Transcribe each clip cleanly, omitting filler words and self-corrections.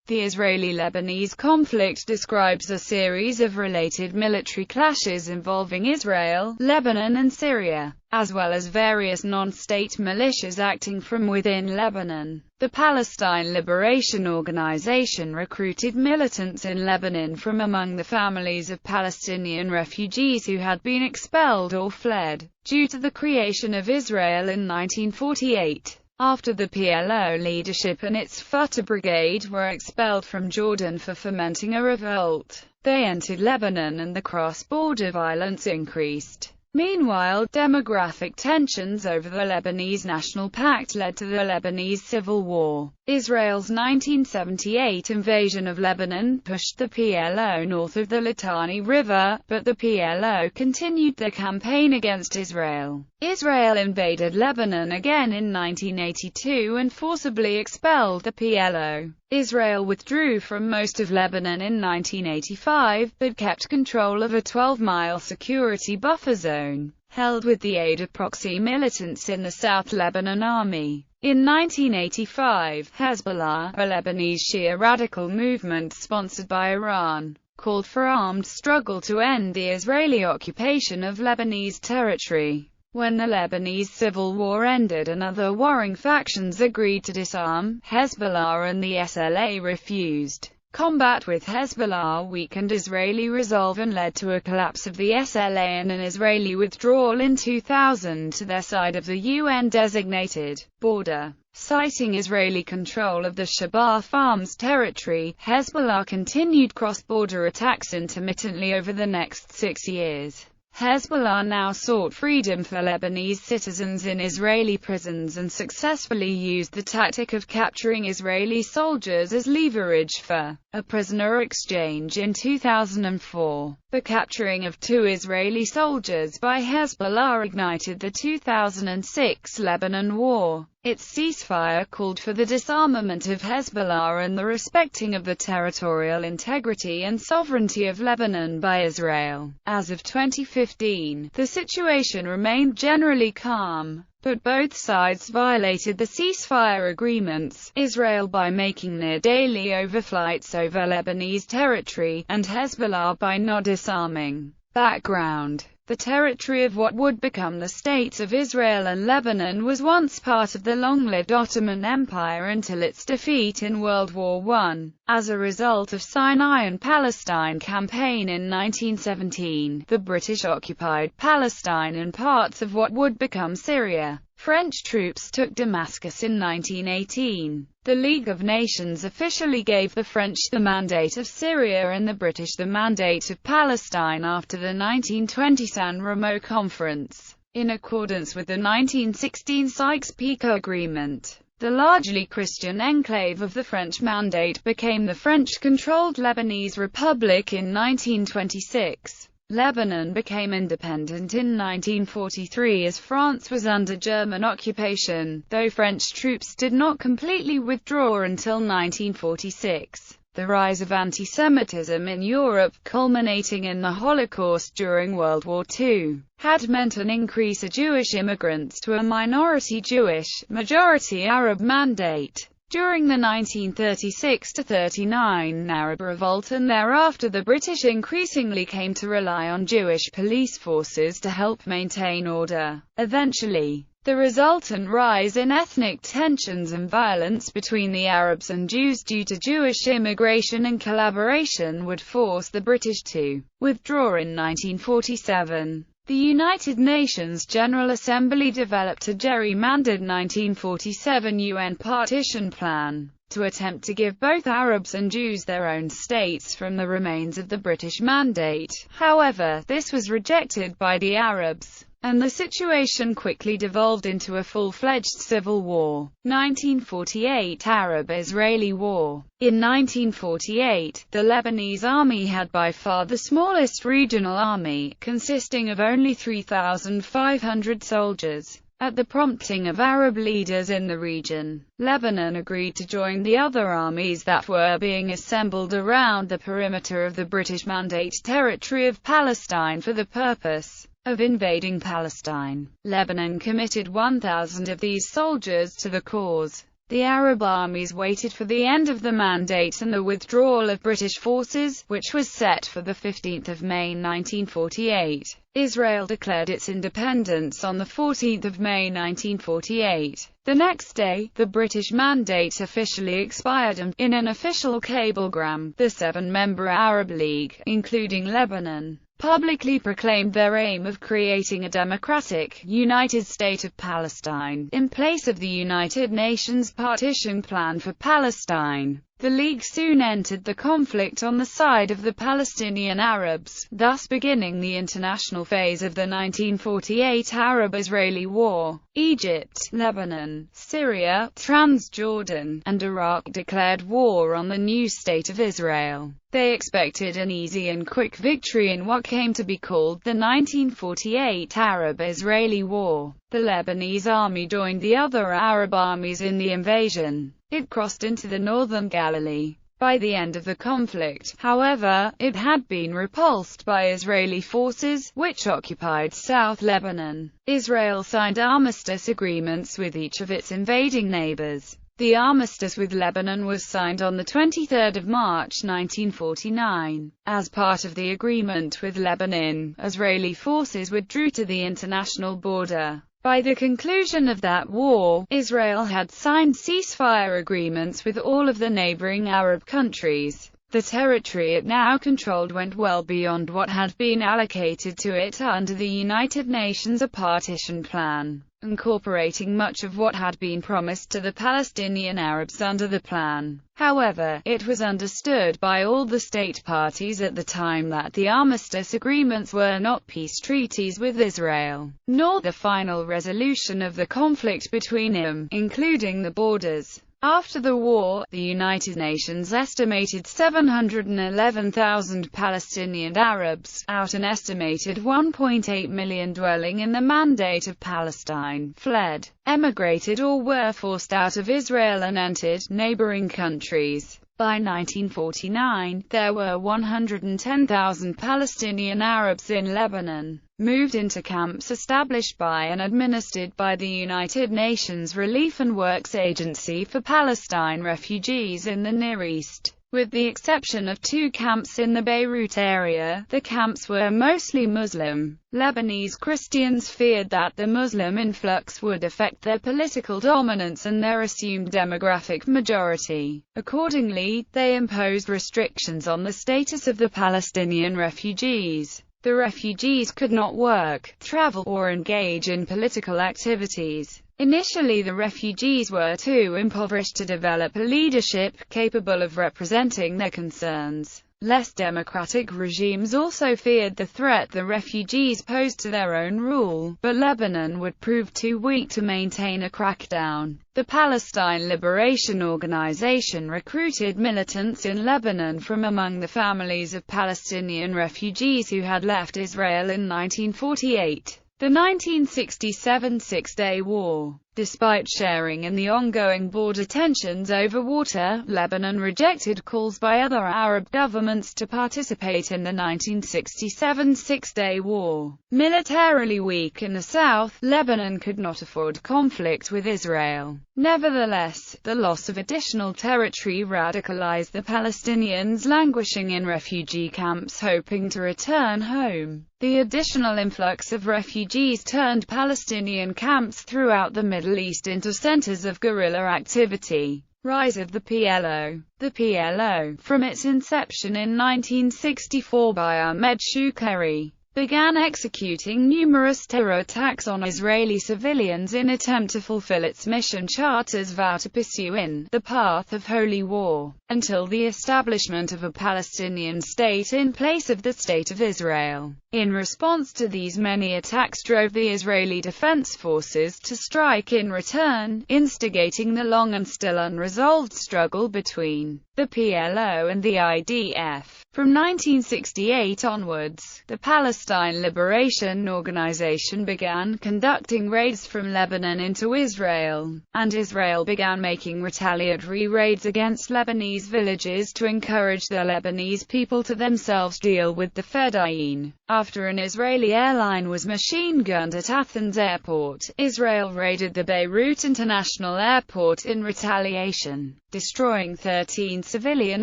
The Israeli-Lebanese conflict describes a series of related military clashes involving Israel, Lebanon and Syria, as well as various non-state militias acting from within Lebanon. The Palestine Liberation Organization recruited militants in Lebanon from among the families of Palestinian refugees who had been expelled or fled, due to the creation of Israel in 1948. After the PLO leadership and its Fatah brigade were expelled from Jordan for fomenting a revolt, they entered Lebanon and the cross-border violence increased. Meanwhile, demographic tensions over the Lebanese National Pact led to the Lebanese Civil War. Israel's 1978 invasion of Lebanon pushed the PLO north of the Litani River, but the PLO continued their campaign against Israel. Israel invaded Lebanon again in 1982 and forcibly expelled the PLO. Israel withdrew from most of Lebanon in 1985, but kept control of a 12-mile security buffer zone, held with the aid of proxy militants in the South Lebanon Army. In 1985, Hezbollah, a Lebanese Shia radical movement sponsored by Iran, called for armed struggle to end the Israeli occupation of Lebanese territory. When the Lebanese Civil War ended and other warring factions agreed to disarm, Hezbollah and the SLA refused. Combat with Hezbollah weakened Israeli resolve and led to a collapse of the SLA and an Israeli withdrawal in 2000 to their side of the UN-designated border. Citing Israeli control of the Shabaa Farms territory, Hezbollah continued cross-border attacks intermittently over the next 6 years. Hezbollah now sought freedom for Lebanese citizens in Israeli prisons and successfully used the tactic of capturing Israeli soldiers as leverage for a prisoner exchange in 2004. The capturing of 2 Israeli soldiers by Hezbollah ignited the 2006 Lebanon War. Its ceasefire called for the disarmament of Hezbollah and the respecting of the territorial integrity and sovereignty of Lebanon by Israel. As of 2015, the situation remained generally calm, but both sides violated the ceasefire agreements, Israel by making near-daily overflights over Lebanese territory, and Hezbollah by not disarming. Background: the territory of what would become the states of Israel and Lebanon was once part of the long-lived Ottoman Empire until its defeat in World War I. As a result of Sinai and Palestine campaign in 1917, the British occupied Palestine and parts of what would become Syria. French troops took Damascus in 1918. The League of Nations officially gave the French the mandate of Syria and the British the mandate of Palestine after the 1920 San Remo Conference. In accordance with the 1916 Sykes-Picot Agreement, the largely Christian enclave of the French Mandate became the French-controlled Lebanese Republic in 1926. Lebanon became independent in 1943 as France was under German occupation, though French troops did not completely withdraw until 1946. The rise of anti-Semitism in Europe, culminating in the Holocaust during World War II, had meant an increase of Jewish immigrants to a minority Jewish, majority Arab mandate. During the 1936–39 Arab Revolt and thereafter, the British increasingly came to rely on Jewish police forces to help maintain order. Eventually, the resultant rise in ethnic tensions and violence between the Arabs and Jews due to Jewish immigration and collaboration would force the British to withdraw in 1947. The United Nations General Assembly developed a gerrymandered 1947 UN partition plan to attempt to give both Arabs and Jews their own states from the remains of the British Mandate. However, this was rejected by the Arabs, and the situation quickly devolved into a full-fledged civil war. 1948 Arab-Israeli War. In 1948, the Lebanese army had by far the smallest regional army, consisting of only 3,500 soldiers. At the prompting of Arab leaders in the region, Lebanon agreed to join the other armies that were being assembled around the perimeter of the British Mandate territory of Palestine for the purpose of invading Palestine. Lebanon committed 1,000 of these soldiers to the cause. The Arab armies waited for the end of the mandate and the withdrawal of British forces, which was set for the 15th of May 1948. Israel declared its independence on the 14th of May 1948. The next day, the British mandate officially expired and, in an official cablegram, the 7-member Arab League, including Lebanon, publicly proclaimed their aim of creating a democratic, united state of Palestine, in place of the United Nations partition plan for Palestine. The League soon entered the conflict on the side of the Palestinian Arabs, thus beginning the international phase of the 1948 Arab-Israeli War. Egypt, Lebanon, Syria, Transjordan, and Iraq declared war on the new state of Israel. They expected an easy and quick victory in what came to be called the 1948 Arab-Israeli War. The Lebanese army joined the other Arab armies in the invasion. It crossed into the northern Galilee. By the end of the conflict, however, it had been repulsed by Israeli forces, which occupied South Lebanon. Israel signed armistice agreements with each of its invading neighbors. The armistice with Lebanon was signed on 23 March 1949. As part of the agreement with Lebanon, Israeli forces withdrew to the international border. By the conclusion of that war, Israel had signed ceasefire agreements with all of the neighboring Arab countries. The territory it now controlled went well beyond what had been allocated to it under the United Nations partition plan, incorporating much of what had been promised to the Palestinian Arabs under the plan. However, it was understood by all the state parties at the time that the armistice agreements were not peace treaties with Israel, nor the final resolution of the conflict between them, including the borders. After the war, the United Nations estimated 711,000 Palestinian Arabs, out an estimated 1.8 million dwelling in the Mandate of Palestine, fled, emigrated or were forced out of Israel and entered neighboring countries. By 1949, there were 110,000 Palestinian Arabs in Lebanon, moved into camps established by and administered by the United Nations Relief and Works Agency for Palestine refugees in the Near East. With the exception of 2 camps in the Beirut area, the camps were mostly Muslim. Lebanese Christians feared that the Muslim influx would affect their political dominance and their assumed demographic majority. Accordingly, they imposed restrictions on the status of the Palestinian refugees. The refugees could not work, travel, or engage in political activities. Initially, the refugees were too impoverished to develop a leadership capable of representing their concerns. Less democratic regimes also feared the threat the refugees posed to their own rule, but Lebanon would prove too weak to maintain a crackdown. The Palestine Liberation Organization recruited militants in Lebanon from among the families of Palestinian refugees who had left Israel in 1948. The 1967 Six-Day War. Despite sharing in the ongoing border tensions over water, Lebanon rejected calls by other Arab governments to participate in the 1967 Six-Day War. Militarily weak in the south, Lebanon could not afford conflict with Israel. Nevertheless, the loss of additional territory radicalized the Palestinians languishing in refugee camps hoping to return home. The additional influx of refugees turned Palestinian camps throughout the Middle East into centers of guerrilla activity. Rise of the PLO. The PLO, from its inception in 1964 by Ahmed Shukeri, began executing numerous terror attacks on Israeli civilians in attempt to fulfill its mission charter's vow to pursue in the path of holy war, until the establishment of a Palestinian state in place of the State of Israel. In response to these many attacks drove the Israeli Defense Forces to strike in return, instigating the long and still unresolved struggle between the PLO and the IDF. From 1968 onwards, the Palestine Liberation Organization began conducting raids from Lebanon into Israel, and Israel began making retaliatory raids against Lebanese villages to encourage the Lebanese people to themselves deal with the Fedayeen. After an Israeli airline was machine-gunned at Athens airport, Israel raided the Beirut International Airport in retaliation, destroying 13 civilian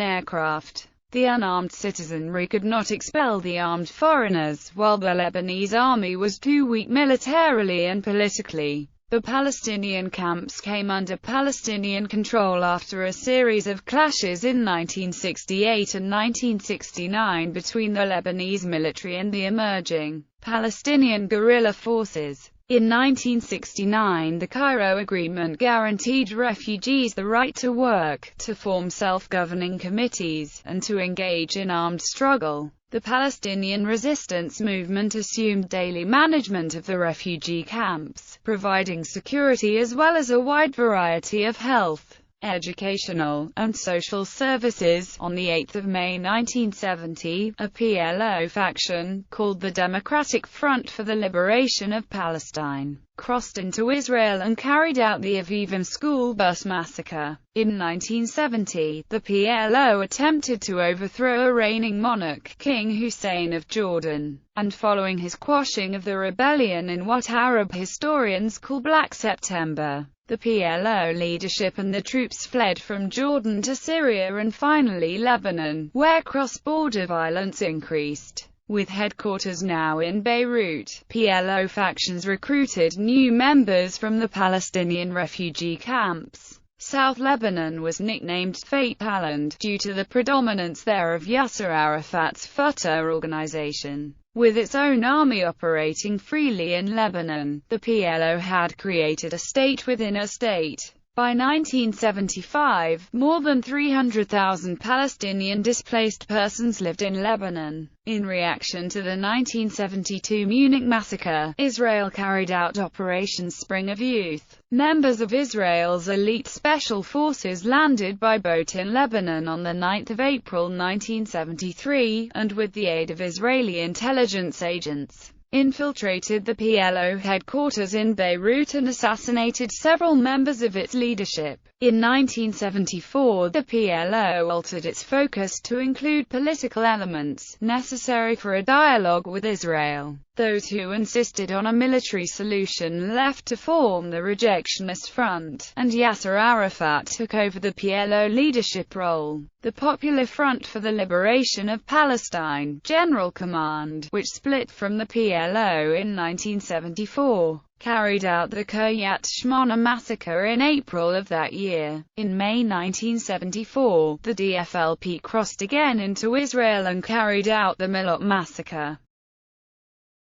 aircraft. The unarmed citizenry could not expel the armed foreigners, while the Lebanese army was too weak militarily and politically. The Palestinian camps came under Palestinian control after a series of clashes in 1968 and 1969 between the Lebanese military and the emerging Palestinian guerrilla forces. In 1969, the Cairo Agreement guaranteed refugees the right to work, to form self-governing committees, and to engage in armed struggle. The Palestinian resistance movement assumed daily management of the refugee camps, providing security as well as a wide variety of health, educational, and social services. On 8 May 1970, a PLO faction, called the Democratic Front for the Liberation of Palestine, crossed into Israel and carried out the Avivim school bus massacre. In 1970, the PLO attempted to overthrow a reigning monarch, King Hussein of Jordan, and following his quashing of the rebellion in what Arab historians call Black September, the PLO leadership and the troops fled from Jordan to Syria and finally Lebanon, where cross-border violence increased. With headquarters now in Beirut, PLO factions recruited new members from the Palestinian refugee camps. South Lebanon was nicknamed Fate Land, due to the predominance there of Yasser Arafat's Fatah organization. With its own army operating freely in Lebanon, the PLO had created a state within a state. By 1975, more than 300,000 Palestinian displaced persons lived in Lebanon. In reaction to the 1972 Munich massacre, Israel carried out Operation Spring of Youth. Members of Israel's elite special forces landed by boat in Lebanon on 9 April 1973, and with the aid of Israeli intelligence agents, infiltrated the PLO headquarters in Beirut and assassinated several members of its leadership. In 1974, the PLO altered its focus to include political elements, necessary for a dialogue with Israel. Those who insisted on a military solution left to form the Rejectionist Front, and Yasser Arafat took over the PLO leadership role. The Popular Front for the Liberation of Palestine, General Command, which split from the PLO in 1974, carried out the Kiryat Shmona massacre in April of that year. In May 1974, the DFLP crossed again into Israel and carried out the Milot massacre.